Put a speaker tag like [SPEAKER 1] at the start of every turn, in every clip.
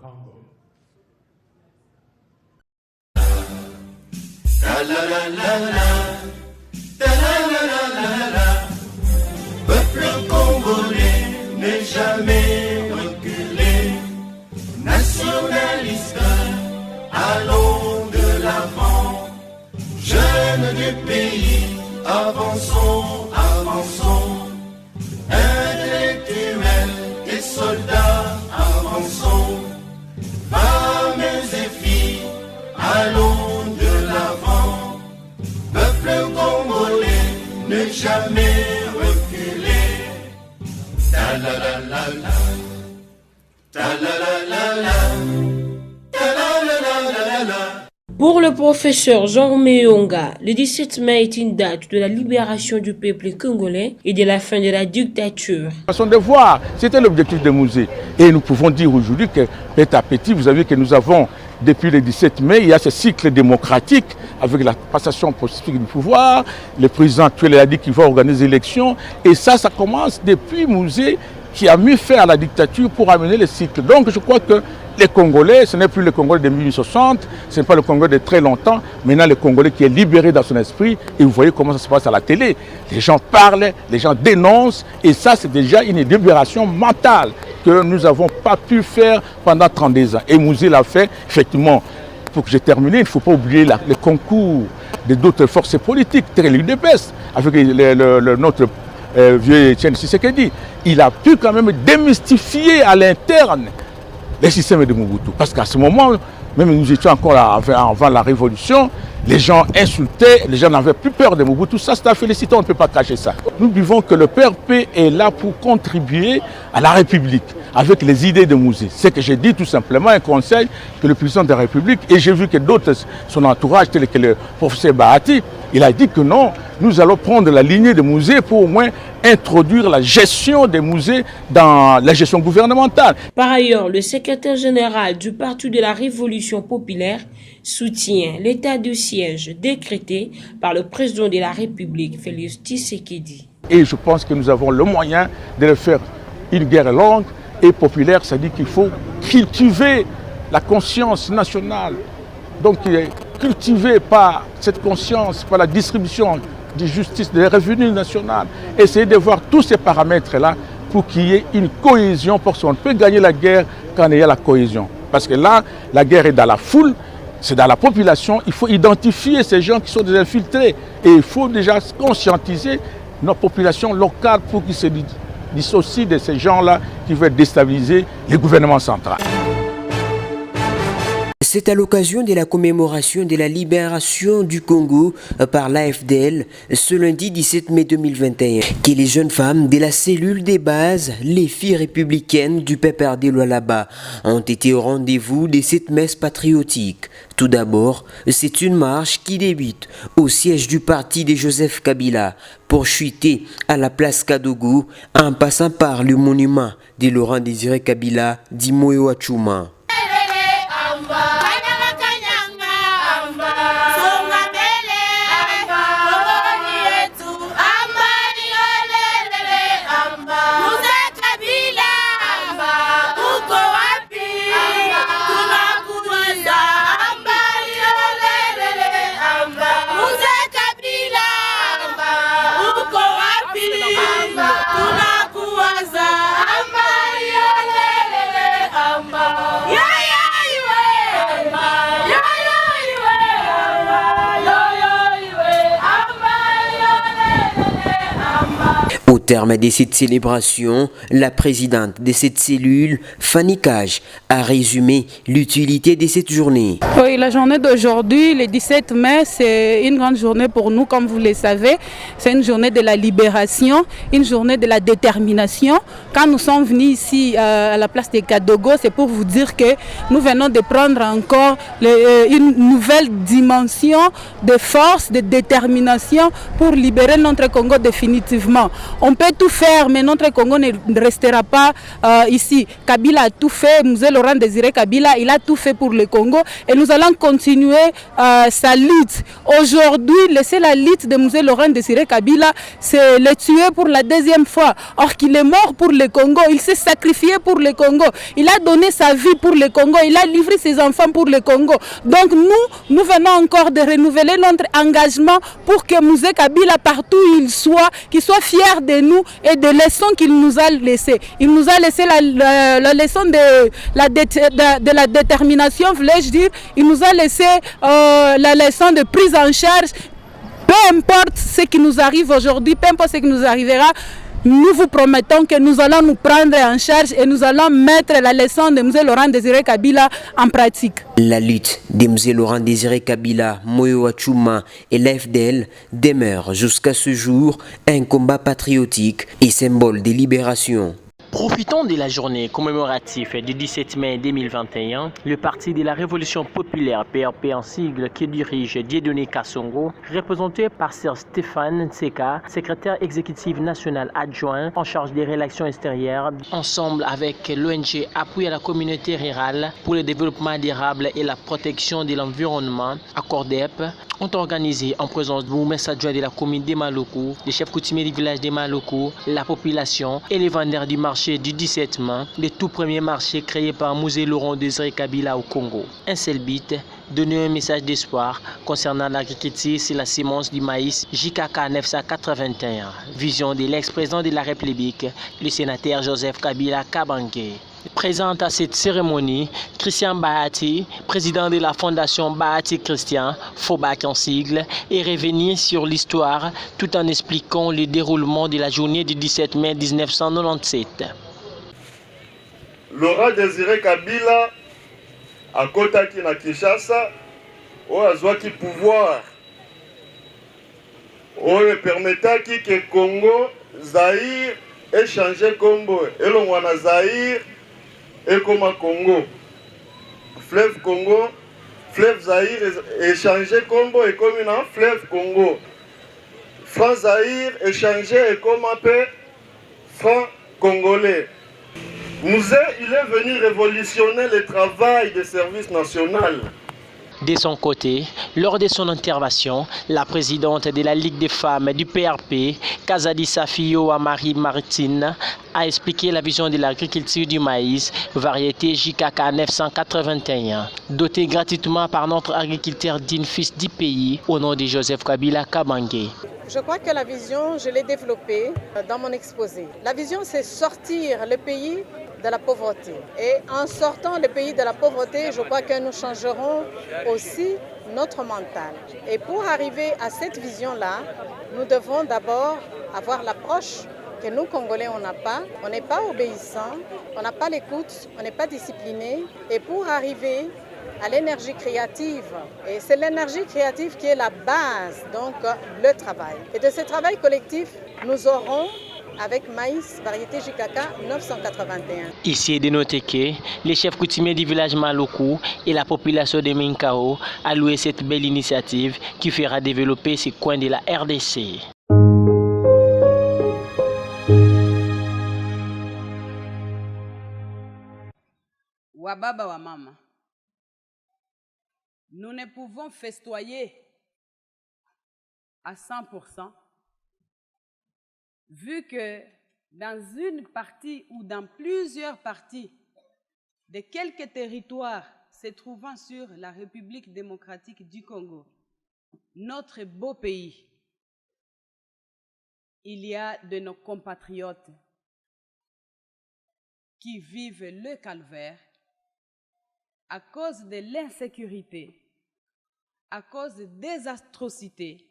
[SPEAKER 1] Congo.
[SPEAKER 2] Peuple congolais n'est jamais reculé, nationaliste, allons de l'avant, jeunes du pays, avançons, avançons, intellectuels et soldats, avançons, femmes et filles, allons de l'avant, peuple congolais ne jamais reculer. Ta la la la la, ta la la la la, ta la la la la la.
[SPEAKER 3] Pour le professeur Jean Meyonga, le 17 mai est une date de la libération du peuple congolais et de la fin de la dictature.
[SPEAKER 4] Son devoir, c'était l'objectif des musées. Et nous pouvons dire aujourd'hui que petit à petit, vous avez vu que nous avons, depuis le 17 mai, il y a ce cycle démocratique avec la passation pacifique du pouvoir. Le président actuel a dit qu'il va organiser l'élection. Et ça commence depuis le musée qui a mis fin à la dictature pour amener le cycle. Donc je crois que les Congolais, ce n'est plus le Congolais de 1860, ce n'est pas le Congolais de très longtemps, maintenant le Congolais qui est libéré dans son esprit, et vous voyez comment ça se passe à la télé. Les gens parlent, les gens dénoncent, et ça c'est déjà une libération mentale que nous n'avons pas pu faire pendant 32 ans. Et Mouzé l'a fait, effectivement. Pour que j'ai terminé, il ne faut pas oublier le concours de d'autres forces politiques, très l'UDPS, avec notre vieux Etienne Tshisekedi. Il a pu quand même démystifier à l'interne les systèmes de Mobutu. Parce qu'à ce moment, même nous étions encore là, avant la révolution, les gens insultaient, les gens n'avaient plus peur de Mobutu. Ça, c'est à féliciter, on ne peut pas cacher ça. Nous vivons que le PRP est là pour contribuer à la République avec les idées de Mouzé. C'est que j'ai dit tout simplement un conseil que le président de la République, et j'ai vu que d'autres, son entourage, tel que le professeur Bahati, il a dit que non, nous allons prendre la lignée de Mouzé pour au moins introduire la gestion des musées dans la gestion gouvernementale.
[SPEAKER 3] Par ailleurs, le secrétaire général du Parti de la Révolution populaire soutient l'état de siège décrété par le président de la République, Félix Tshisekedi.
[SPEAKER 4] Et je pense que nous avons le moyen de faire une guerre longue et populaire, c'est-à-dire qu'il faut cultiver la conscience nationale. Donc, cultiver par cette conscience, par la distribution de justice, des revenus nationaux, essayer de voir tous ces paramètres-là pour qu'il y ait une cohésion, parce qu'on peut gagner la guerre quand il y a la cohésion. Parce que là, la guerre est dans la foule, c'est dans la population, il faut identifier ces gens qui sont des infiltrés. Et il faut déjà conscientiser nos populations locales pour qu'ils se dissocient de ces gens-là qui veulent déstabiliser le gouvernement central.
[SPEAKER 5] C'est à l'occasion de la commémoration de la libération du Congo par l'AFDL ce lundi 17 mai 2021 que les jeunes femmes de la cellule des bases, les filles républicaines du PPRD Lualaba, ont été au rendez-vous de cette messe patriotique. Tout d'abord, c'est une marche qui débute au siège du parti de Joseph Kabila pour chuter à la place Kadougou en passant par le monument de Laurent Désiré Kabila d'Imoyo Achuma. Au terme de cette célébration, la présidente de cette cellule, Fanny Cage, a résumé l'utilité de cette journée.
[SPEAKER 6] Oui, la journée d'aujourd'hui, le 17 mai, c'est une grande journée pour nous, comme vous le savez. C'est une journée de la libération, une journée de la détermination. Quand nous sommes venus ici à la place de Kadogo, c'est pour vous dire que nous venons de prendre encore une nouvelle dimension de force, de détermination pour libérer notre Congo définitivement. On peut tout faire, mais notre Congo ne restera pas ici. Kabila a tout fait, Mzee Laurent Désiré Kabila, il a tout fait pour le Congo et nous allons continuer sa lutte. Aujourd'hui, laisser la lutte de Mzee Laurent Désiré Kabila, c'est le tuer pour la deuxième fois. Or qu'il est mort pour le Congo, il s'est sacrifié pour le Congo, il a donné sa vie pour le Congo, il a livré ses enfants pour le Congo. Donc nous venons encore de renouveler notre engagement pour que Mzee Kabila, partout où il soit, qu'il soit fier de nous et des leçons qu'il nous a laissées. Il nous a laissé la leçon de la détermination, voulais-je dire. Il nous a laissé la leçon de prise en charge. Peu importe ce qui nous arrive aujourd'hui, peu importe ce qui nous arrivera, nous vous promettons que nous allons nous prendre en charge et nous allons mettre la leçon de Mzee Laurent Désiré Kabila en pratique.
[SPEAKER 5] La lutte de Mzee Laurent Désiré Kabila, Moyo Achuma et l'AFDL demeure jusqu'à ce jour un combat patriotique et symbole de libération.
[SPEAKER 1] Profitons de la journée commémorative du 17 mai 2021, le Parti de la Révolution Populaire PRP en sigle qui dirige Dieudonné Kassongo, représenté par Sir Stéphane Nseka, secrétaire exécutif national adjoint en charge des relations extérieures, ensemble avec l'ONG Appui à la communauté rurale pour le développement durable et la protection de l'environnement, ACORDEP, ont organisé en présence du bourgmestre adjoint de la commune de Maloko, des chefs coutumiers du village de Maloko, la population et les vendeurs du marché du 17 mai, le tout premier marché créé par Mzee Laurent Désiré Kabila au Congo. Un seul but, donner un message d'espoir concernant l'agriculture et la semence du maïs JKK 981. Vision de l'ex-président de la République, le sénateur Joseph Kabila Kabange. Présent à cette cérémonie, Christian Bahati, président de la fondation Bahati Christian, FOBAC en sigle, est revenu sur l'histoire tout en expliquant le déroulement de la journée du 17 mai 1997.
[SPEAKER 7] Laurent Désiré Kabila a kotaki na Kinshasa, oyo azwaki pouvoir, oyo permetaki que Congo, Zaïre échange Combo, elongwa na Zaïre et comme Congo, fleuve Congo, fleuve Zaïre échangé Combo et comme un fleuve Congo, franc Zaïre échangé et comme un peu franc congolais. Mzee, il est venu révolutionner le travail des services nationaux.
[SPEAKER 1] De son côté, lors de son intervention, la présidente de la Ligue des femmes du PRP, Kazadi Safio Amari Martine, a expliqué la vision de l'agriculture du maïs, variété JKK 981, dotée gratuitement par notre agriculteur digne fils du pays, au nom de Joseph Kabila Kabange.
[SPEAKER 8] Je crois que la vision, je l'ai développée dans mon exposé. La vision, c'est sortir le pays de la pauvreté. Et en sortant le pays de la pauvreté, je crois que nous changerons aussi notre mental. Et pour arriver à cette vision-là, nous devons d'abord avoir l'approche que nous, Congolais, on n'a pas. On n'est pas obéissants, on n'a pas l'écoute, on n'est pas disciplinés. Et pour arriver à l'énergie créative, et c'est l'énergie créative qui est la base, donc le travail. Et de ce travail collectif, nous aurons avec maïs, variété JKK 981.
[SPEAKER 1] Ici, de noter que les chefs coutumiers du village Maloko et la population de Minkao a loué cette belle initiative qui fera développer ces coins de la RDC.
[SPEAKER 9] Wababa wa mama, nous ne pouvons festoyer à 100%. Vu que dans une partie ou dans plusieurs parties de quelques territoires se trouvant sur la République démocratique du Congo, notre beau pays, il y a de nos compatriotes qui vivent le calvaire à cause de l'insécurité, à cause des atrocités,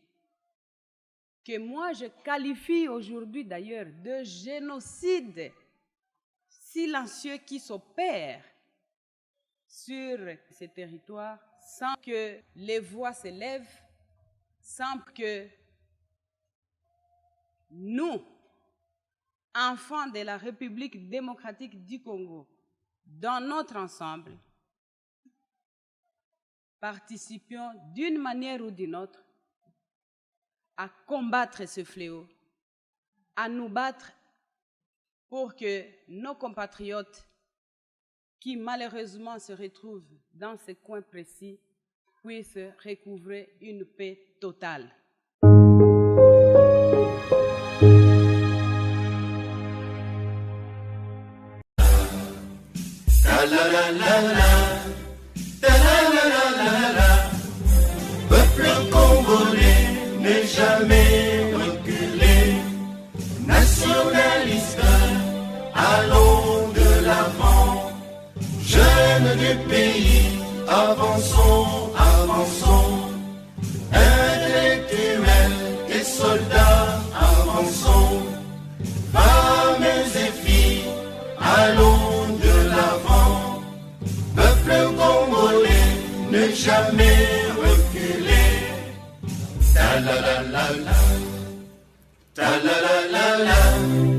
[SPEAKER 9] que moi je qualifie aujourd'hui d'ailleurs de génocide silencieux qui s'opère sur ces territoires sans que les voix s'élèvent, sans que nous, enfants de la République démocratique du Congo, dans notre ensemble, participions d'une manière ou d'une autre à combattre ce fléau, à nous battre pour que nos compatriotes qui malheureusement se retrouvent dans ces coins précis puissent recouvrer une paix totale.
[SPEAKER 2] Peuple congolais n'est jamais reculé, nationaliste, allons de l'avant, jeunes du pays, avançons, avançons, intellectuels et soldats, avançons, femmes et filles, allons de l'avant, peuple congolais ne jamais reculer. Ta la la la la, ta la la la la.